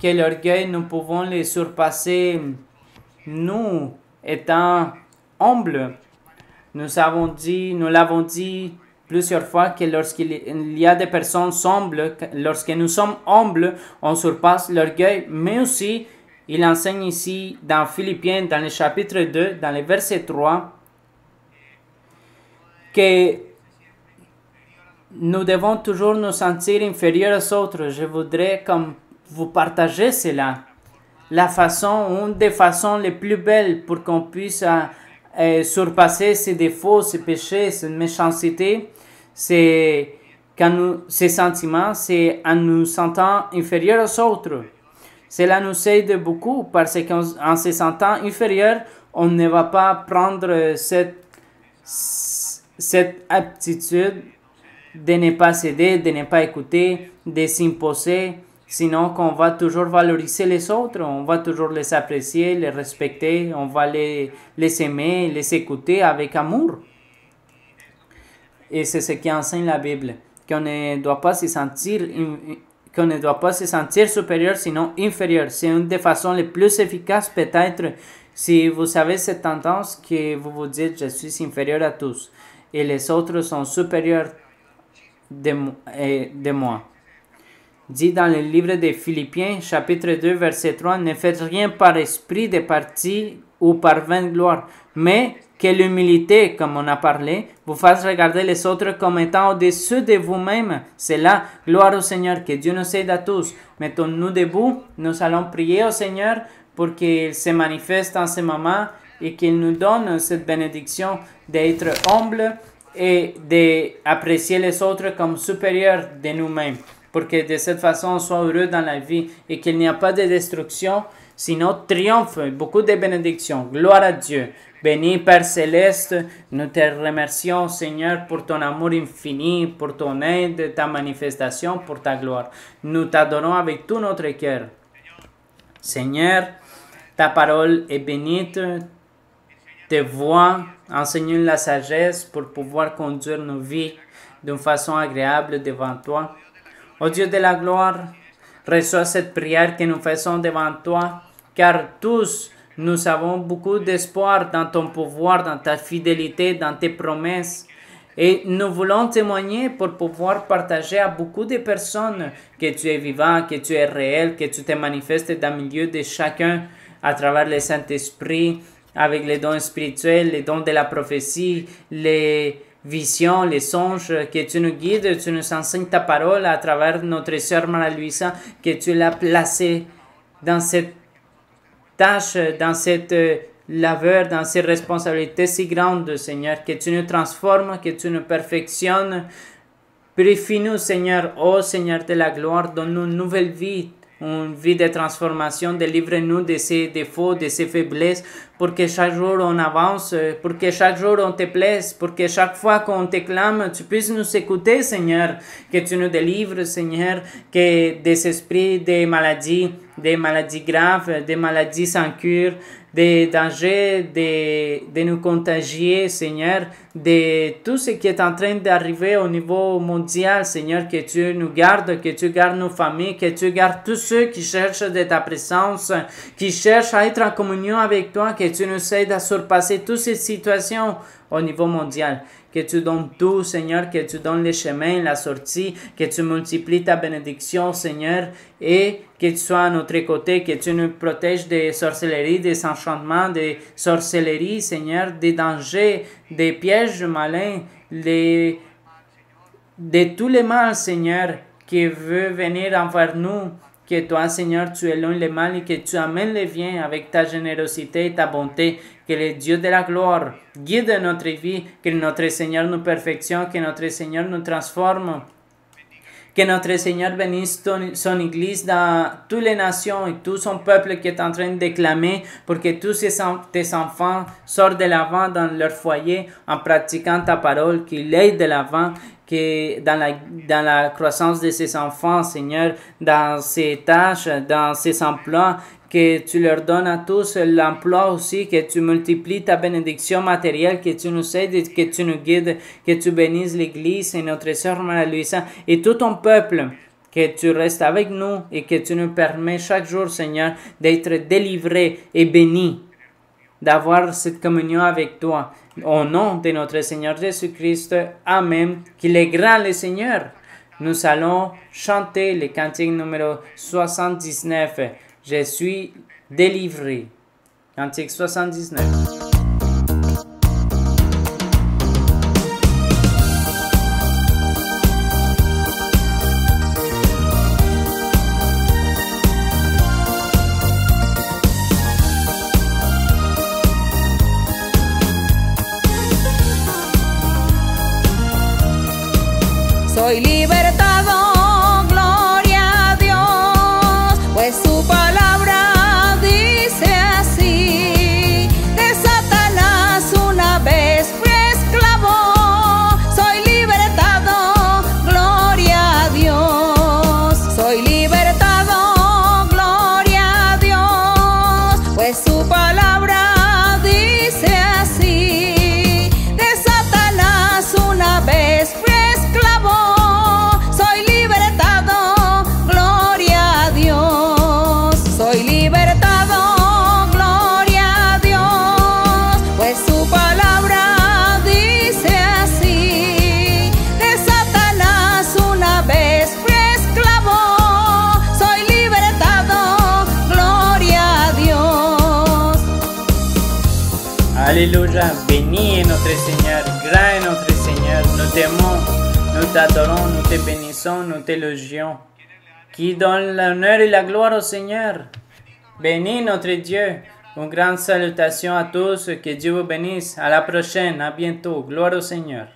que l'orgueil, nous pouvons le surpasser, nous étant humbles. Nous l'avons dit plusieurs fois que lorsqu'il y a des personnes humbles, lorsque nous sommes humbles, on surpasse l'orgueil, mais aussi, il enseigne ici dans Philippiens, dans le chapitre 2, dans le verset 3, que nous devons toujours nous sentir inférieurs aux autres. Je voudrais comme vous partager cela. Une des façons les plus belles pour qu'on puisse surpasser ces défauts, ces péchés, cette méchanceté, c'est ces sentiments, c'est en nous sentant inférieurs aux autres. Cela nous aide beaucoup parce qu'en se sentant inférieur, on ne va pas prendre cette aptitude de ne pas céder, de ne pas écouter, de s'imposer, sinon qu'on va toujours valoriser les autres, on va toujours les apprécier, les respecter, on va les aimer, les écouter avec amour. Et c'est ce qui enseigne la Bible, qu'on ne doit pas se sentir supérieur, sinon inférieur. C'est une des façons les plus efficaces peut-être si vous avez cette tendance que vous vous dites « je suis inférieur à tous » et les autres sont supérieurs de moi. Dit dans le livre de Philippiens, chapitre 2, verset 3, « Ne faites rien par esprit de parti ou par vaine gloire, mais que l'humilité, comme on a parlé, vous fasse regarder les autres comme étant au-dessus de vous-même. C'est là, gloire au Seigneur, que Dieu nous aide à tous. Mettons-nous debout, nous allons prier au Seigneur pour qu'il se manifeste en ce moment et qu'il nous donne cette bénédiction d'être humble et d'apprécier les autres comme supérieurs de nous-mêmes, pour que de cette façon on soit heureux dans la vie et qu'il n'y a pas de destruction, sinon triomphe, beaucoup de bénédictions. Gloire à Dieu. Béni Père Céleste, nous te remercions Seigneur pour ton amour infini, pour ton aide, ta manifestation, pour ta gloire. Nous t'adorons avec tout notre cœur. Seigneur, ta parole est bénite, tes voix enseignent la sagesse pour pouvoir conduire nos vies d'une façon agréable devant toi. Ô Dieu de la gloire, reçois cette prière que nous faisons devant toi, car tous nous avons beaucoup d'espoir dans ton pouvoir, dans ta fidélité, dans tes promesses. Et nous voulons témoigner pour pouvoir partager à beaucoup de personnes que tu es vivant, que tu es réel, que tu te manifestes dans le milieu de chacun à travers le Saint-Esprit, avec les dons spirituels, les dons de la prophétie, les visions, les songes, que tu nous guides, tu nous enseignes ta parole à travers notre sœur Marie-Louisa, que tu l'as placée dans cette tâche, dans cette labeur, dans ces responsabilités si grandes, Seigneur, que tu nous transformes, que tu nous perfectionnes. Purifie-nous, Seigneur, ô Seigneur de la gloire, donne-nous une nouvelle vie, une vie de transformation, délivre-nous de ces défauts, de ces faiblesses, pour que chaque jour on avance, pour que chaque jour on te plaise, pour que chaque fois qu'on te clame, tu puisses nous écouter, Seigneur, que tu nous délivres, Seigneur, que des esprits, des maladies graves, des maladies sans cure, des dangers, de nous contagier, Seigneur, de tout ce qui est en train d'arriver au niveau mondial, Seigneur, que tu nous gardes, que tu gardes nos familles, que tu gardes tous ceux qui cherchent de ta présence, qui cherchent à être en communion avec toi, que tu nous aides à surpasser toutes ces situations au niveau mondial. Que tu donnes tout, Seigneur, que tu donnes les chemins, la sortie, que tu multiplies ta bénédiction, Seigneur, et que tu sois à notre côté, que tu nous protèges des sorcelleries, des enchantements, des sorcelleries, Seigneur, des dangers, des pièges malins, de tous les mal, Seigneur, qui veut venir envers nous. Que toi, Seigneur, tu éloignes le mal et que tu amènes le bien avec ta générosité et ta bonté. Que le Dieu de la gloire guide notre vie, que notre Seigneur nous perfectionne, que notre Seigneur nous transforme. Que notre Seigneur bénisse son Église dans toutes les nations et tout son peuple qui est en train de clamer pour que tous tes enfants sortent de l'avant dans leur foyer en pratiquant ta parole, qu'ils aillent de l'avant, que dans la croissance de ces enfants, Seigneur, dans ces tâches, dans ces emplois, que tu leur donnes à tous l'emploi aussi, que tu multiplies ta bénédiction matérielle, que tu nous aides, que tu nous guides, que tu bénisses l'Église et notre sœur Marie-Louisa et tout ton peuple que tu restes avec nous et que tu nous permets chaque jour, Seigneur, d'être délivrés et bénis, d'avoir cette communion avec toi. Au nom de notre Seigneur Jésus-Christ, Amen. Qu'il est grand le Seigneur. Nous allons chanter le cantique numéro 79. Je suis délivré. Cantique 79. Soy libertado, gloria a Dios, pues su palabra dice así. De Satanás una vez fui esclavo, soy libertado, gloria a Dios. Soy libertado, gloria a Dios, pues su palabra dice así. De Satanás una vez fui esclavo. Alléluia, béni est notre Seigneur, grand est notre Seigneur, nous t'aimons, nous t'adorons, nous te bénissons, nous t'élogions. Qui donne l'honneur et la gloire au Seigneur. Béni notre Dieu. Une grande salutation à tous, que Dieu vous bénisse. À la prochaine, à bientôt. Gloire au Seigneur.